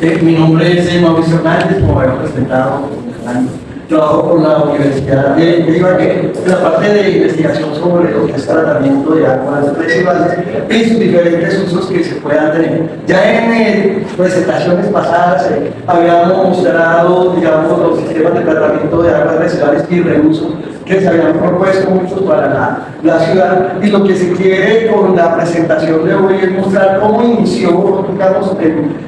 Mi nombre es Mauricio Hernández, como había presentado. Trabajo con la Universidad de Ibagué en la parte de investigación sobre lo que es tratamiento de aguas residuales y sus diferentes usos que se puedan tener. Ya en presentaciones pasadas habíamos mostrado, digamos, los sistemas de tratamiento de aguas residuales y reuso que se habían propuesto muchos para la ciudad, y lo que se quiere con la presentación de hoy es mostrar cómo inició, digamos,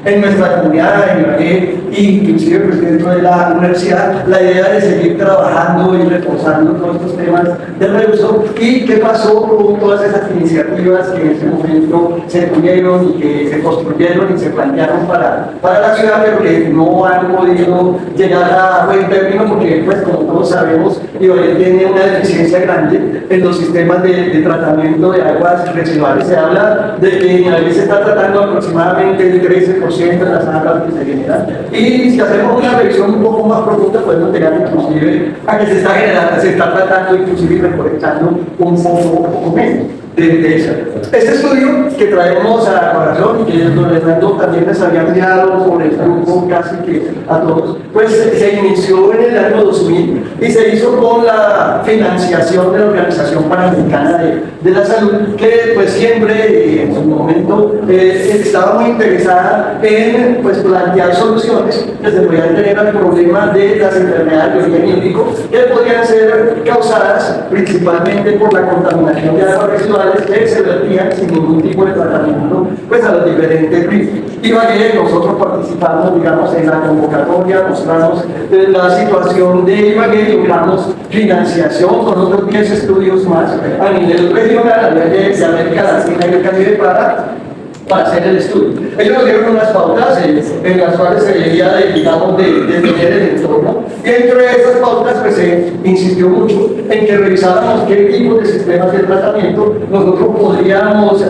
en nuestra comunidad, en Ibagué, inclusive pues, dentro de la universidad, la idea de seguir trabajando y reforzando todos estos temas de reuso, y qué pasó con todas esas iniciativas que en ese momento se tuvieron y que se construyeron y se plantearon para la ciudad, pero que no han podido llegar a buen término porque, pues, como todos sabemos, Ibagué tiene una deficiencia grande en los sistemas de tratamiento de aguas residuales. Se habla de que en Ibagué se está tratando aproximadamente el 13% de las aguas que se generan, y si hacemos una revisión un poco más profunda podemos llegar inclusive a que se está tratando inclusive y recolectando un poco menos de eso. Este estudio que traemos a colación y que don Hernando también les había enviado por el grupo casi que a todos, pues se inició en el año 2000 y se hizo con la financiación de la Organización Panamericana de la Salud, que pues siempre en su momento estaba muy interesada en pues plantear soluciones que se podían tener al problema de las enfermedades de origen hídrico que podrían ser causadas principalmente por la contaminación de aguas residuales que se vertían sin ningún tipo de tratamiento pues a los diferentes ríos. Ibagué, nosotros participamos, digamos, en la convocatoria, mostramos la situación de Ibagué, logramos financiación con otros 10 estudios más a nivel regional, a nivel de América Latina y el Caribe para hacer el estudio. Ellos nos dieron unas pautas en las cuales se debía digamos, de tener el entorno, y entre esas pautas pues se insistió mucho en que revisáramos qué tipo de sistemas de tratamiento nosotros podríamos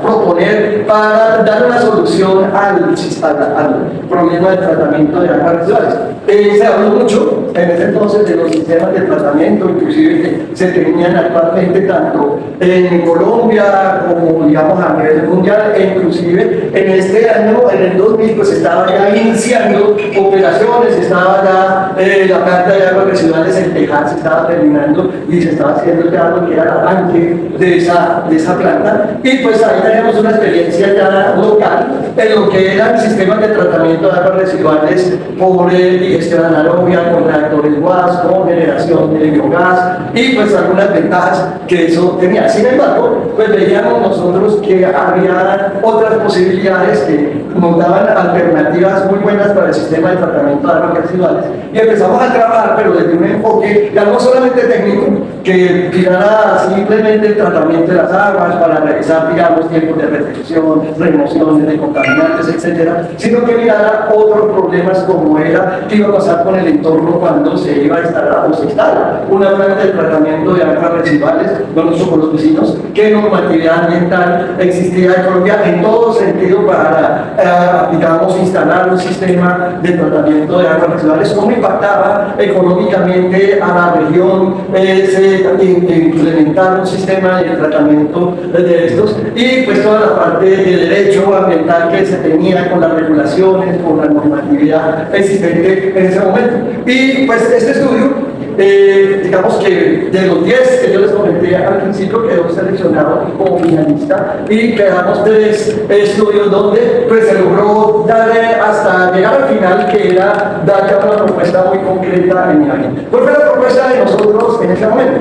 proponer para dar una solución al problema del tratamiento de aguas residuales. Se habló mucho en ese entonces de los sistemas de tratamiento, inclusive que se tenían actualmente tanto en Colombia como digamos a nivel mundial, inclusive en este año, en el 2000, pues estaba ya iniciando operaciones, estaba ya la planta de aguas residuales en Texas, se estaba terminando y se estaba haciendo ya lo que era el arranque de esa planta, y pues ahí tenemos una experiencia ya local en lo que eran sistemas de tratamiento de aguas residuales por digestión anaerobia, con reactores WAS, con generación de biogás, y pues algunas ventajas que eso tenía. Sin embargo, pues veíamos nosotros que había otras posibilidades que nos daban alternativas muy buenas para el sistema de tratamiento de aguas residuales, y empezamos a trabajar, pero desde un enfoque ya no solamente técnico, que tirara simplemente el tratamiento de las aguas para realizar, digamos, tiempos de retención, remociones de contaminantes, etcétera, sino que mirara otros problemas como era qué iba a pasar con el entorno cuando se iba a instalar o se instala una planta de tratamiento de aguas residuales, no solo con los vecinos, qué normatividad ambiental existía en Colombia en todo sentido para, digamos, instalar un sistema de tratamiento de aguas residuales, cómo impactaba económicamente a la región, implementar un sistema de tratamiento de estos, y pues toda la parte de derecho ambiental que se tenía con las regulaciones, con la normatividad existente en ese momento. Y pues este estudio, digamos que de los 10 que yo les comenté al principio, quedó seleccionado como finalista, y quedamos 3 estudios donde pues se logró dar hasta llegar al final, que era dar ya una propuesta muy concreta en Ibagué. ¿Cuál fue la propuesta de nosotros en ese momento?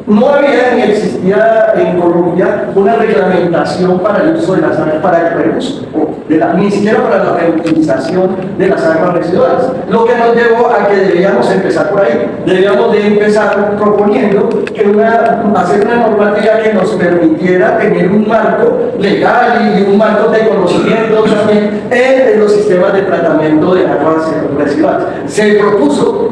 No había ni existía en Colombia una reglamentación para el uso de las aguas, para el reuso, ni siquiera para la reutilización de las aguas residuales. Lo que nos llevó a que debíamos empezar por ahí. Debíamos de empezar proponiendo que hacer una normativa que nos permitiera tener un marco legal y un marco de conocimiento también en los sistemas de tratamiento de aguas residuales. Se propuso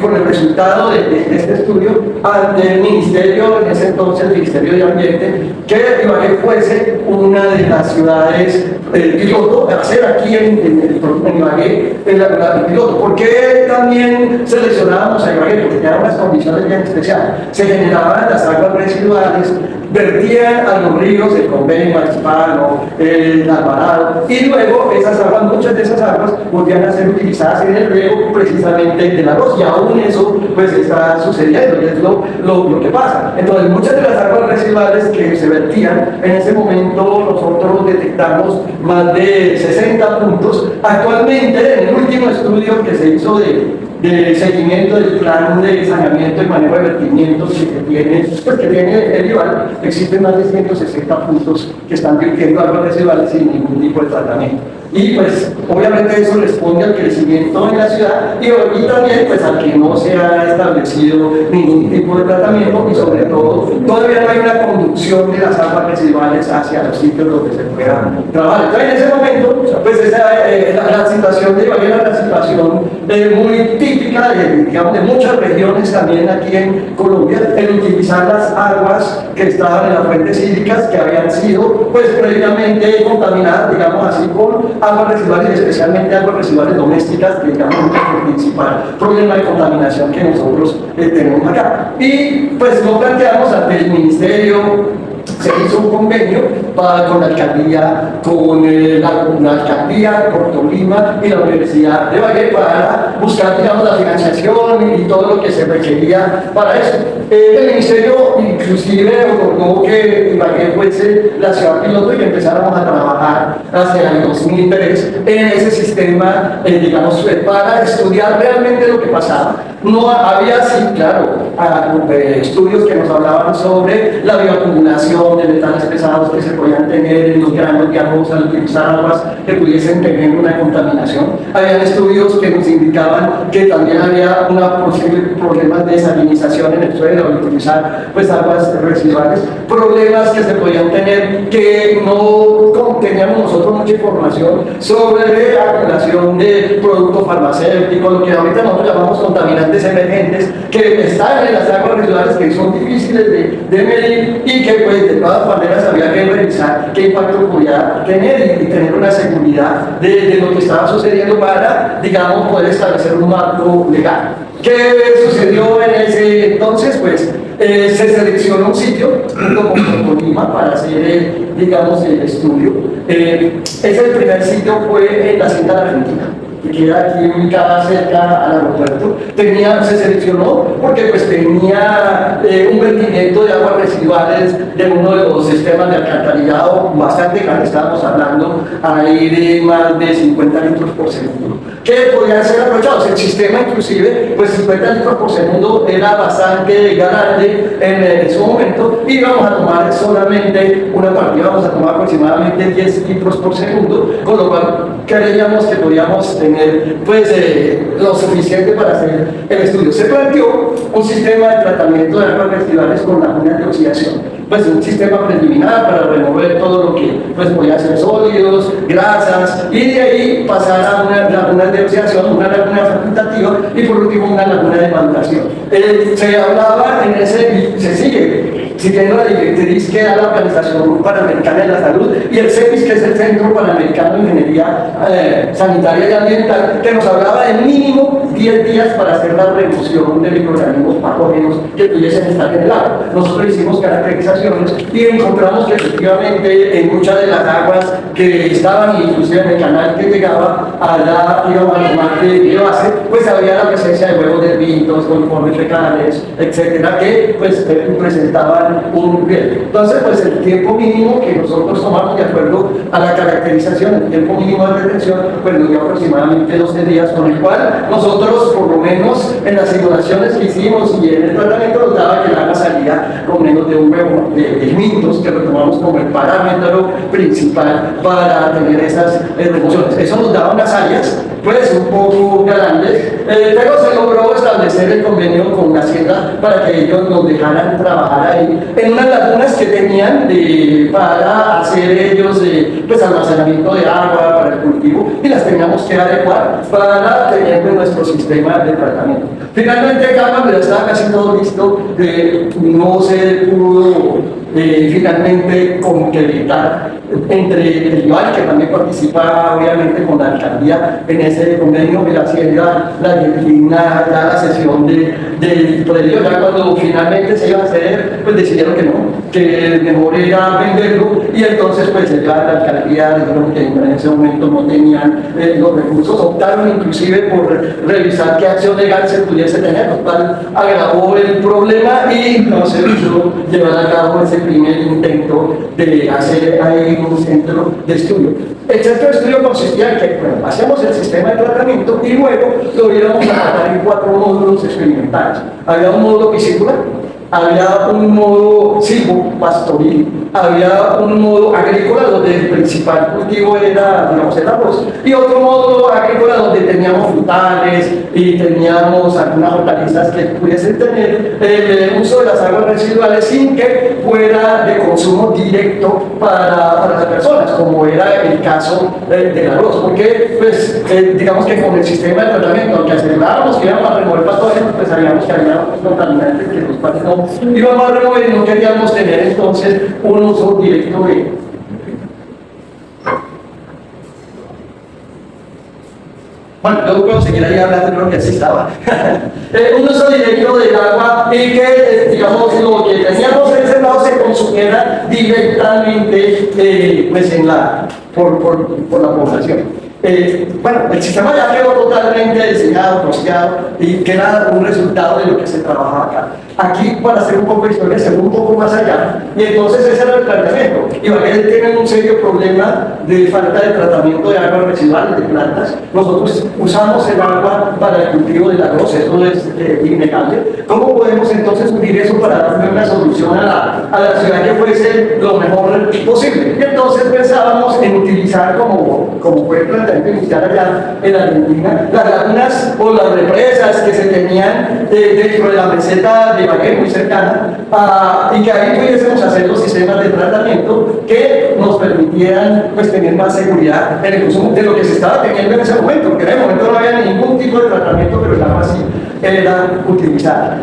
con el resultado de este estudio ante el Ministerio, en ese entonces el Ministerio de Ambiente, que Ibagué fuese una de las ciudades piloto piloto, hacer aquí en Ibagué, en la del piloto. ¿Por qué también seleccionábamos a Ibagué? Porque tenía unas condiciones bien especiales. Se generaban las aguas residuales, vertían a los ríos, el Convenio, Marzipano, el Alvarado, y luego esas aguas, muchas de esas aguas volvían a ser utilizadas en el riego precisamente del arroz, y aún eso pues está sucediendo, y es lo que pasa. Entonces muchas de las aguas residuales que se vertían, en ese momento nosotros detectamos más de 60 puntos. Actualmente, en el último estudio que se hizo de seguimiento del plan de saneamiento y manejo de vertimientos que tiene el IVAL, existen más de 160 puntos que están virtiendo aguas residuales sin ningún tipo de tratamiento. Y pues obviamente eso responde al crecimiento en la ciudad y también pues al que no se ha establecido ningún tipo de tratamiento, y sobre todo todavía no hay una conducción de las aguas residuales hacia los sitios donde se pueda trabajar. Entonces en ese momento pues la situación de Ibagué era una situación muy típica digamos, de muchas regiones también aquí en Colombia, en utilizar las aguas que estaban en las fuentes hídricas que habían sido pues previamente contaminadas, digamos así, con aguas residuales, especialmente aguas residuales domésticas, que digamos es el principal problema de contaminación que nosotros tenemos acá. Y pues lo planteamos ante el ministerio. Se hizo un convenio con la alcaldía, con la alcaldía, con Tolima y la Universidad de Ibagué para buscar, digamos, la financiación y todo lo que se requería para eso. El ministerio inclusive ordenó que Ibagué fuese la ciudad piloto y que empezáramos a trabajar hacia el 2003 en ese sistema, digamos, para estudiar realmente lo que pasaba. No había, sí, claro, estudios que nos hablaban sobre la bioacumulación de metales pesados que se podían tener en los granos de arroz al utilizar aguas que pudiesen tener una contaminación. Había estudios que nos indicaban que también había una posible problemas de salinización en el suelo al utilizar pues aguas residuales, problemas que se podían tener que no teníamos nosotros mucha información sobre la acumulación de productos farmacéuticos, lo que ahorita nosotros llamamos contaminantes emergentes, que están en las aguas residuales, que son difíciles de medir y que pues de todas maneras había que revisar qué impacto podía tener y tener una seguridad de lo que estaba sucediendo para, digamos, poder establecer un marco legal. ¿Qué sucedió en ese entonces? Pues se seleccionó un sitio junto con Tolima para hacer, digamos, el estudio. Ese primer sitio fue en la Hacienda de Argentina, que queda aquí ubicada cerca al aeropuerto. Se seleccionó porque pues tenía un vertimiento de aguas residuales de uno de los sistemas de alcantarillado bastante grande, estábamos hablando ahí de más de 50 litros por segundo, que podían ser aprovechados. El sistema inclusive, pues 50 litros por segundo era bastante grande en su momento, y íbamos a tomar solamente una parte, íbamos a tomar aproximadamente 10 litros por segundo, con lo cual creíamos que podíamos tener pues lo suficiente para hacer el estudio. Se planteó un sistema de tratamiento de aguas residuales con lagunas de oxidación, pues un sistema preliminar para remover todo lo que pues podía ser sólidos, grasas, y de ahí pasar a una laguna de oxidación, una laguna facultativa y por último una laguna de maduración. Se hablaba en ese, se sigue siguiendo la directriz que da la Organización Panamericana de la Salud y el CEPIS, que es el Centro Panamericano de Ingeniería Sanitaria y Ambiental, que nos hablaba de mínimo 10 días para hacer la remoción de microorganismos patógenos que pudiesen estar en el agua. Nosotros hicimos caracterizaciones y encontramos que efectivamente en muchas de las aguas que estaban, inclusive en el canal que llegaba a la mar de base, pues había la presencia de huevos de hervidos, coliformes fecales, etcétera, que pues presentaban un riesgo. Entonces, pues el tiempo mínimo que nosotros tomamos de acuerdo a la caracterización, el tiempo mínimo de retención, pues nos dio aproximadamente 12 días, con el cual nosotros, por lo menos en las simulaciones que hicimos y en el tratamiento, nos daba que el agua salía con menos de un huevo de mitos, que lo tomamos como el parámetro principal para tener esas remociones. Eso nos daba unas áreas pues un poco grandes, pero se logró establecer el convenio con la Hacienda para que ellos nos dejaran trabajar ahí en unas lagunas que tenían para hacer ellos pues almacenamiento de agua para el cultivo, y las teníamos que adecuar para tener nuestro sistema de tratamiento. Finalmente acá, cuando ya estaba casi todo listo, no se pudo finalmente concretar entre el IVAL, que también participa obviamente con la alcaldía en ese convenio de la hacienda, la disciplina, ya la sesión del predio, ya cuando finalmente se iba a hacer, pues decidieron que no, que mejor era venderlo, y entonces pues ya la alcaldía dijeron que en ese momento no tenían los recursos, optaron inclusive por revisar qué acción legal se pudiese tener, lo cual agravó el problema y no se pudo llevar a cabo ese primer intento de hacer ahí un centro de estudio. El centro de estudio consistía en que, bueno, hacemos el sistema de tratamiento y luego lo íbamos a tratar en 4 módulos experimentales. Había un módulo piscícola, había un módulo silvopastoril, había un módulo agrícola donde el principal cultivo era, digamos, el arroz, y otro módulo agrícola donde teníamos frutales y teníamos algunas hortalizas que pudiesen tener el uso de las aguas residuales sin que fuera de consumo directo para las personas, como era el caso del arroz, porque pues, digamos que con el sistema de tratamiento, aunque asegurábamos que íbamos a remover patógenos, pues sabíamos que había contaminantes que los cuales no íbamos a remover y no queríamos tener entonces un uso directo de. Bueno, luego puedo seguir ahí hablando de lo que así estaba. Un uso directo del agua y que, digamos, lo que teníamos en ese lado se consumiera directamente pues por la población. Bueno, el sistema ya quedó totalmente diseñado, costeado, y que era un resultado de lo que se trabajaba acá. Aquí, para hacer un poco de historia, se fue un poco más allá, y entonces ese era el planteamiento. Ibagué tiene un serio problema de falta de tratamiento de aguas residuales de plantas. Nosotros usamos el agua para el cultivo del arroz, eso es innegable. ¿Cómo podemos entonces unir eso para darle una solución a la ciudad que fuese lo mejor posible? Y entonces pensábamos en utilizar, como fue el planteamiento inicial allá en Argentina, las lagunas o las represas que se tenían dentro de la meseta de Ibagué, muy cercana, y que ahí pudiésemos hacer los sistemas de tratamiento que nos permitieran pues, tener más seguridad en el consumo de lo que se estaba teniendo en ese momento, porque en ese momento no había ningún tipo de tratamiento, pero el agua sí era utilizada.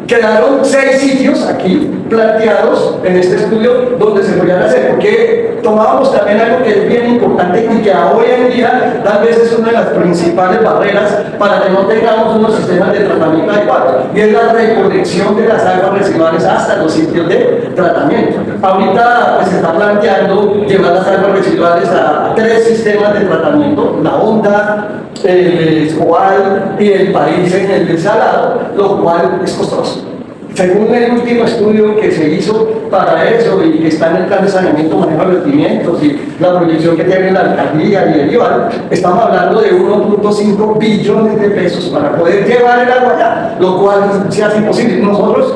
Quedaron 6 sitios aquí planteados en este estudio donde se podían hacer, porque tomábamos también algo que es bien importante y que hoy en día tal vez es una de las principales barreras para que no tengamos unos sistemas de tratamiento adecuados, y es la recolección de las aguas residuales hasta los sitios de tratamiento. Ahorita pues, se está planteando llevar las aguas residuales a 3 sistemas de tratamiento, la Honda, el Escobal y el País en el desalado, lo cual es costoso. Según el último estudio que se hizo para eso y que está en el plan de saneamiento, manejo de vertimientos y la proyección que tiene la alcaldía y el IVAL, estamos hablando de 1.5 billones de pesos para poder llevar el agua allá, lo cual se hace imposible. Nosotros,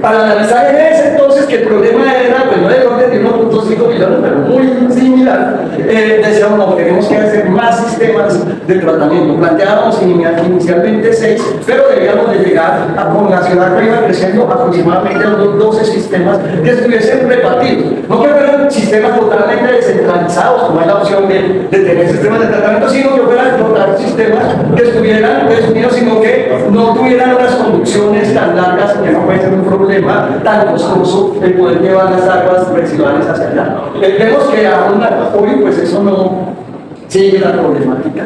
para analizar en ese entonces que el problema era, pues no del orden de 1.5 billones, pero muy similar, decíamos, no, tenemos que hacer más sistemas de tratamiento. Planteábamos inicialmente 6, pero debíamos de llegar con la ciudad que iba creciendo aproximadamente a unos 12 sistemas que estuviesen repartidos. No que fueran sistemas totalmente descentralizados, como es la opción de tener sistemas de tratamiento, sino que fueran total sistemas que estuvieran unidos, sino que no tuvieran unas conducciones tan largas, que no puede ser un problema tan costoso el poder llevar las aguas residuales hacia allá. Vemos que aún hoy pues eso no sigue la problemática.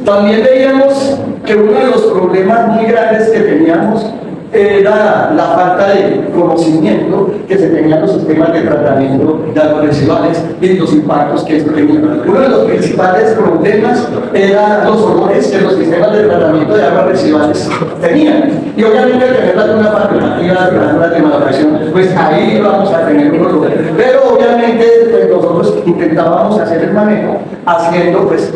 También veíamos que uno de los problemas muy grandes que teníamos era la falta de conocimiento que se tenían los sistemas de tratamiento de aguas residuales y los impactos que esto tenía. Uno de los principales problemas eran los olores que los sistemas de tratamiento de aguas residuales tenían. Y obviamente al tener la laguna facultativa, la laguna de maduración, pues ahí vamos a tener un olor. Pero obviamente pues, nosotros intentábamos hacer el manejo haciendo, pues,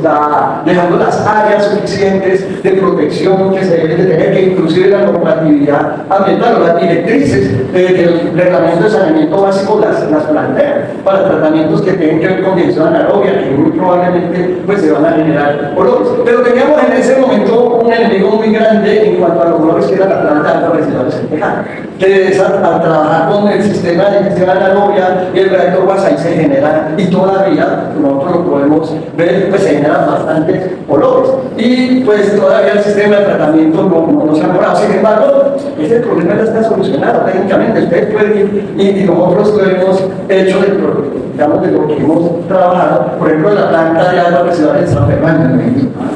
dejando las áreas suficientes de protección que se deben de tener, que inclusive la normatividad ambiental o las directrices del reglamento de saneamiento básico las plantean para tratamientos que tienen que ver con dirección anaerobia, que muy probablemente pues, se van a generar olores. Pero teníamos en ese momento un enemigo muy grande en cuanto a los olores, que era la planta de aguas residuales en Tejada, que al trabajar con el sistema de gestión anaerobia y el reactor gas ahí se genera, y todavía nosotros lo podemos pues se generan bastantes olores. Y pues todavía el sistema de tratamiento no se ha mejorado. Sin embargo, ese problema ya está solucionado técnicamente. Ustedes pueden ir y nosotros lo hemos hecho digamos, de lo que hemos trabajado, por ejemplo, la planta de agua residual de San Fernando,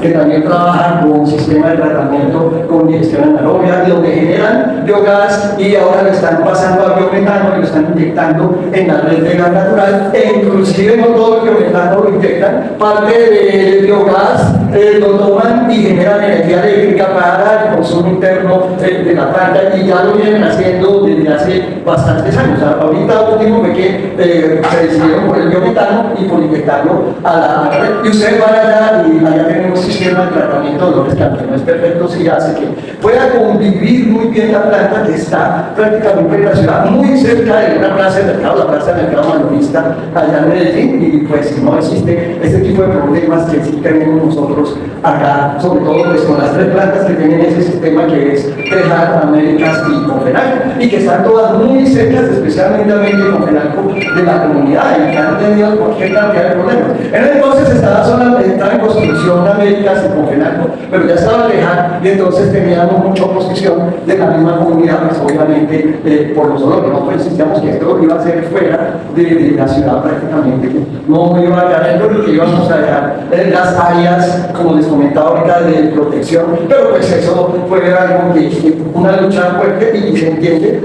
que también trabaja con un sistema de tratamiento con digestión anaerobia, donde generan biogás y ahora lo están pasando a biometano y lo están inyectando en la red de gas natural, e inclusive no todo el biometano lo inyectan, parte del biogás lo toman y generan energía eléctrica para el consumo interno de la planta, y ya lo vienen haciendo desde hace bastantes años. Ahorita último fue que se decidieron por el biometano y por inyectarlo a la red. Y ustedes van allá y allá tienen un sistema de tratamiento de olores que aunque no es perfecto, sí hace que pueda convivir muy bien la planta, que está prácticamente en la ciudad, muy cerca de una plaza de mercado, la plaza de mercado mayorista allá en Medellín, y pues no existe este tipo de problemas que sí tenemos nosotros acá, sobre todo pues con las tres plantas que tienen ese sistema, que es Tejar, Américas y Confenalco, y que están todas muy cercas, especialmente América y Confenalco, de la comunidad, y que han tenido cualquier cantidad de problemas. En ese entonces estaba en construcción Américas y Confenalco, pero ya estaba Tejar, y entonces teníamos mucha oposición de la misma comunidad, pues obviamente por los olores. Nosotros insistíamos que esto iba a ser fuera de la ciudad prácticamente, que no iba a quedar dentro, y que íbamos a dejar las áreas, como les comentaba ahorita, de protección, pero pues eso fue algo que una lucha fuerte, y se entiende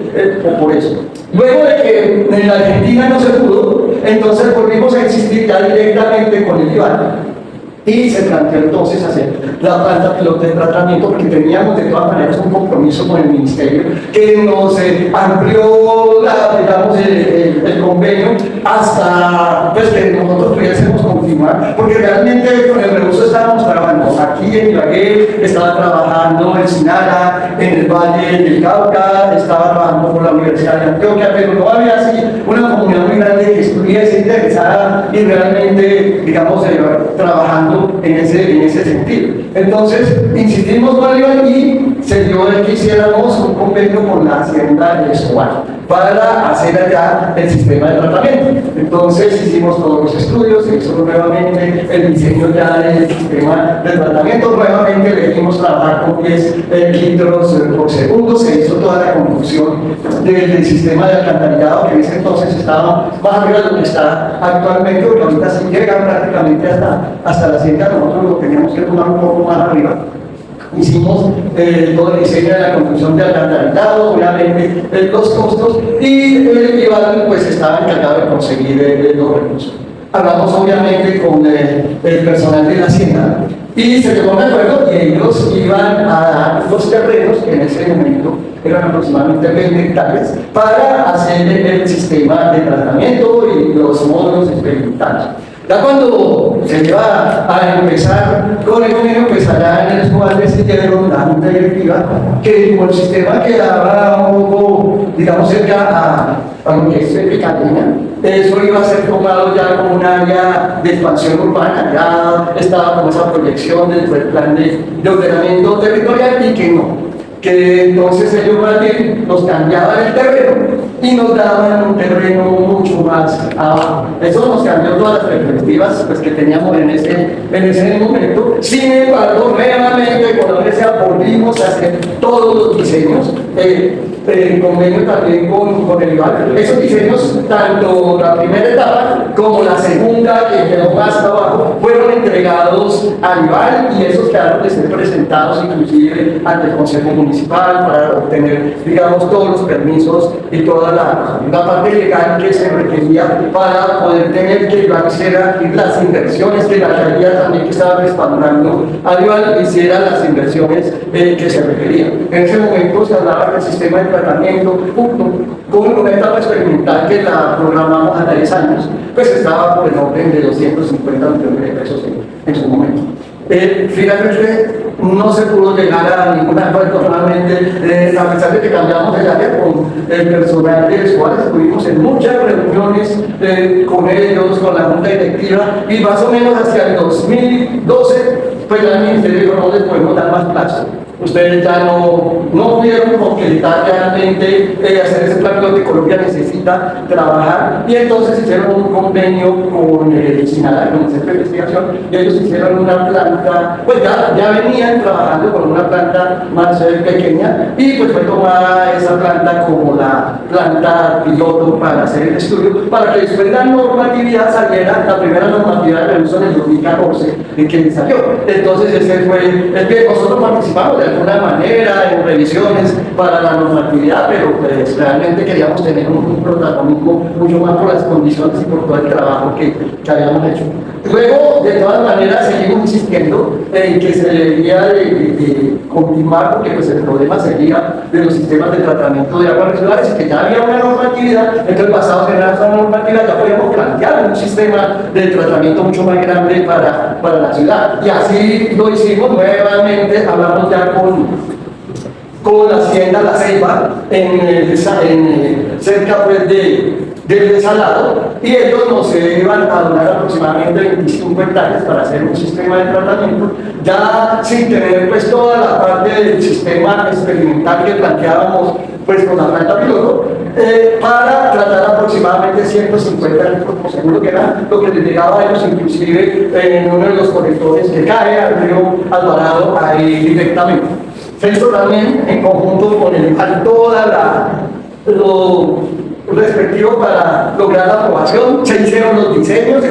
por eso. Luego de que en la Argentina no se pudo, entonces volvimos a insistir ya directamente con el IVAN. Y se planteó entonces hacer la planta piloto de tratamiento, porque teníamos de todas maneras un compromiso con el ministerio que nos amplió digamos, el convenio hasta pues, que nosotros pudiésemos continuar, porque realmente con el reuso estábamos trabajando aquí en Ibagué, estaba trabajando en Sinara, en el Valle del Cauca, estaba trabajando por la Universidad de Antioquia, pero no había así una comunidad muy grande que estuviese interesada y realmente, digamos, trabajando en ese sentido. Entonces, insistimos con el y se dio de que hiciéramos un convenio con la Hacienda de Escobar para hacer allá el sistema de tratamiento. Entonces, hicimos todos los estudios, se hizo nuevamente el diseño ya del sistema de tratamiento, nuevamente elegimos trabajar con 10 litros por segundo, se hizo toda la construcción del sistema de alcantarillado, que en ese entonces estaba más arriba de lo que está actualmente, porque ahorita sí llegan prácticamente hasta la Hacienda. Nosotros lo teníamos que tomar un poco más arriba. Hicimos todo el diseño de la construcción de alcantarillado, obviamente los costos, y el IVAN pues estaba encargado de conseguir los recursos. Hablamos obviamente con el personal de la Hacienda y se llegó a un acuerdo, y ellos iban a dar los terrenos, que en ese momento eran aproximadamente 20 hectáreas, para hacer el sistema de tratamiento y los módulos experimentales. Ya cuando se iba a empezar con el convenio, pues allá en el Escobar decidieron la junta directiva que como el sistema quedaba un poco, digamos, cerca a lo que es Picatina, eso iba a ser tomado ya como un área de expansión urbana, ya estaba como esa proyección dentro del plan de ordenamiento territorial, y que entonces ellos más bien nos cambiaban el terreno y nos daban un terreno mucho más abajo. Eso nos cambió todas las perspectivas pues, que teníamos en ese momento. Sin embargo, nuevamente con la universidad volvimos a hacer todos los diseños, en convenio también con el IVAN. Esos diseños, tanto la primera etapa como la segunda, que quedó más abajo, fueron entregados al IVAN, y esos quedaron de ser presentados inclusive ante el Consejo Municipal para obtener, digamos, todos los permisos y toda la parte legal que se requería para poder tener que IVAN hiciera las inversiones, que la alcaldía también, que estaba respaldando al IVAN, hiciera las inversiones que se requerían. En ese momento se hablaba del sistema de tratamiento con una etapa experimental que la programamos a 10 años, pues estaba por el orden de 250 millones de pesos en su momento. Finalmente no se pudo llegar a ningún acuerdo, realmente, a pesar de que cambiamos el área con el personal de Escobar, estuvimos en muchas reuniones con ellos, con la junta directiva, y más o menos hacia el 2012, pues ya el ministerio dijo: no les podemos dar más plazo. ustedes ya no pudieron concretar realmente hacer ese plan que Colombia necesita trabajar, y entonces hicieron un convenio con el SINADA, con el Centro de Investigación, y ellos hicieron una planta, pues ya venían trabajando con una planta más pequeña, y pues fue tomada esa planta como la planta piloto para hacer el estudio, para que después la normatividad saliera, la primera normatividad de uso en el 2014, en que salió. Entonces ese fue el que nosotros participamos de alguna manera en revisiones para la normatividad, pero pues realmente queríamos tener un protagonismo mucho más por las condiciones y por todo el trabajo que habíamos hecho. Luego, de todas maneras, seguimos insistiendo en que se debería de continuar, porque pues el problema sería de los sistemas de tratamiento de aguas residuales, y que ya había una normatividad, entonces basados en esa normativa ya podíamos plantear un sistema de tratamiento mucho más grande para la ciudad. Y así lo hicimos nuevamente, hablamos ya con la Hacienda La Ceiba, cerca pues del desalado, y ellos nos iban a donar aproximadamente 25 hectáreas para hacer un sistema de tratamiento, ya sin tener pues toda la parte del sistema experimental que planteábamos pues con la planta piloto, para tratar aproximadamente 150 litros por segundo, que era lo que les llegaba a ellos inclusive en uno de los colectores que cae al río Alvarado ahí directamente. Se hizo también en conjunto con el IVAL lo respectivo para lograr la aprobación. Se hicieron los diseños,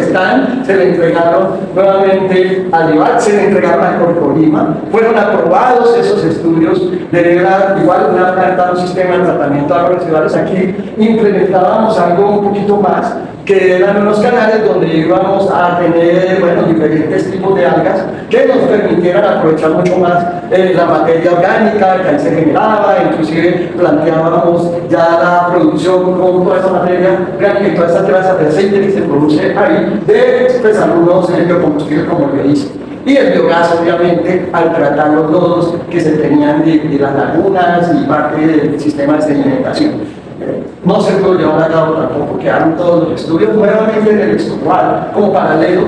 se le entregaron nuevamente al IVAL, se le entregaron al Corpolima, fueron aprobados esos estudios de igual una planta, un sistema de tratamiento de aguas residuales. Aquí implementábamos algo un poquito más, que eran unos canales donde íbamos a tener, bueno, diferentes tipos de algas que nos permitieran aprovechar mucho más la materia orgánica que ahí se generaba, inclusive planteábamos ya la producción con toda esa materia orgánica y toda esa grasa de aceite que se produce ahí, de pues, algunos biocombustibles como el dice. Y el biogás, obviamente, al tratar los lodos que se tenían de las lagunas y parte del sistema de sedimentación. No se pudo llevar a cabo tampoco, quedaron todos los estudios nuevamente en el estudial como paralelo,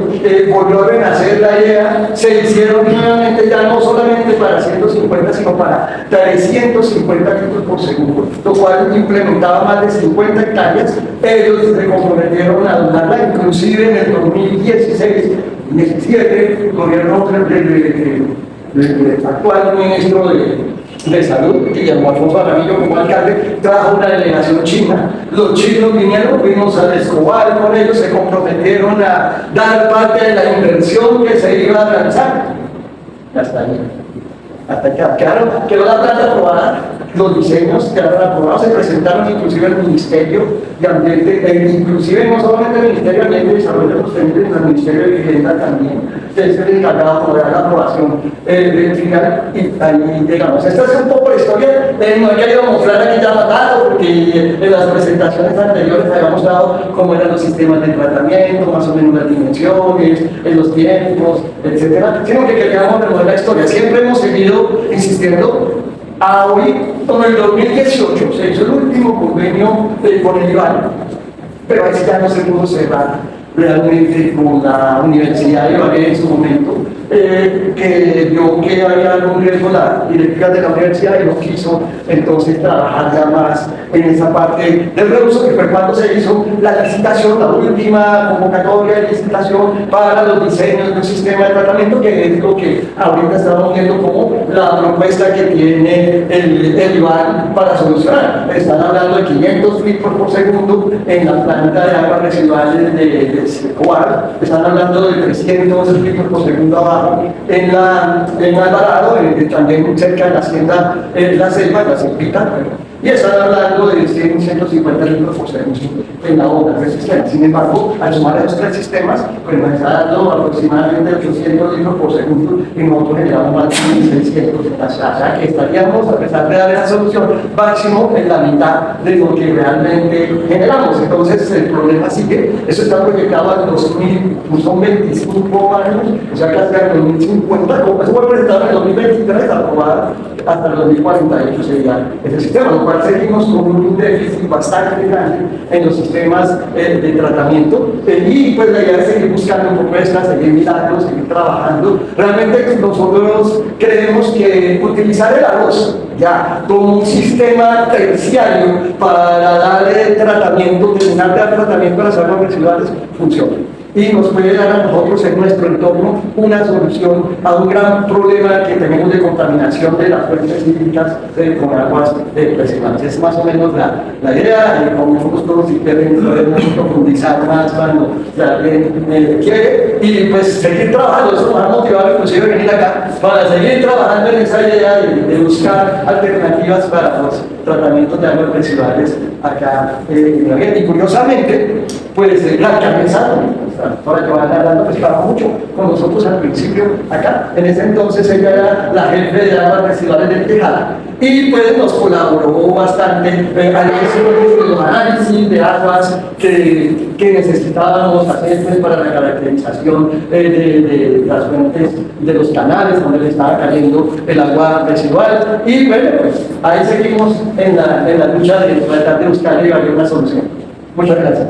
volvió a renacer la idea, se hicieron nuevamente ya no solamente para 150 sino para 350 litros por segundo, lo cual implementaba más de 50 hectáreas. Ellos se comprometieron a donarla, inclusive en el 2016, 17, el gobierno del actual ministro de Salud, Guillermo Alfonso Aramillo, como alcalde, trajo una delegación china. Los chinos vinieron, fuimos a Escobar con ellos, se comprometieron a dar parte de la inversión que se iba a realizar. Hasta ahí. Hasta que quedó la planta aprobada, los diseños quedaron aprobados, se presentaron inclusive al Ministerio de Ambiente, inclusive no solamente el Ministerio de Ambiente y Desarrollo Sostenible, sino el Ministerio de Vivienda también, que es el encargado de dar la aprobación final, y ahí llegamos. Esta es un poco la historia, no he querido mostrar aquí ya datos, porque en las presentaciones anteriores habíamos dado cómo eran los sistemas de tratamiento, más o menos las dimensiones, los tiempos, etcétera, sino que queríamos remover la historia. Siempre hemos seguido insistiendo. A hoy, con el 2018, se hizo el último convenio con el IVAL, pero ahí ya no se pudo cerrar realmente con la Universidad de Ibagué en su momento, que vio que había algún riesgo la directiva de la universidad y no quiso entonces trabajar ya más en esa parte del reuso, que fue cuando se hizo la licitación, la última convocatoria de licitación para los diseños de un sistema de tratamiento, que es lo que ahorita estamos viendo como la propuesta que tiene el IVAL para solucionar. Están hablando de 500 litros por segundo en la planta de aguas residuales de Escobar, están hablando de 300 litros por segundo abajo en Alvarado, también cerca de la Hacienda La Ceiba, la Cepita, y están hablando de 150 litros por segundo en la obra del sistema. Sin embargo, al sumar esos tres sistemas, pues nos está dando aproximadamente 800 litros por segundo y nosotros generamos más de 1600. O sea que estaríamos, a pesar de dar esa solución, máximo en la mitad de lo que realmente generamos. Entonces, el problema sigue. Eso está proyectado al 2000, son 25 años, o sea, casi al 2050. Como eso fue presentado en el 2023, aprobado hasta el 2048 sería ese sistema, lo cual cual seguimos con un déficit bastante grande en los sistemas de tratamiento. Y pues la idea es seguir buscando propuestas, seguir mirando, seguir trabajando. Realmente nosotros creemos que utilizar el arroz ya como un sistema terciario para darle tratamiento, terminar de dar tratamiento a las aguas residuales funciona. Y nos puede dar a nosotros en nuestro entorno una solución a un gran problema que tenemos de contaminación de las fuentes hídricas con aguas residuales. Es más o menos la idea, y con nosotros si podemos profundizar más cuando alguien quiere, y pues seguir trabajando. Eso nos ha motivado inclusive venir acá para seguir trabajando en esa idea de buscar alternativas para los tratamientos de aguas residuales acá en la vida. Y curiosamente, pues la alcaldesa, la doctora Joana Aranda, pues trabajó mucho con nosotros al principio acá. En ese entonces ella era la jefe de aguas residuales del Tejada y pues nos colaboró bastante al hacer los análisis de aguas que necesitábamos hacer pues, para la caracterización de las fuentes de los canales donde le estaba cayendo el agua residual. Y bueno, pues ahí seguimos en la lucha de tratar de buscar y llevar una solución. Muchas gracias.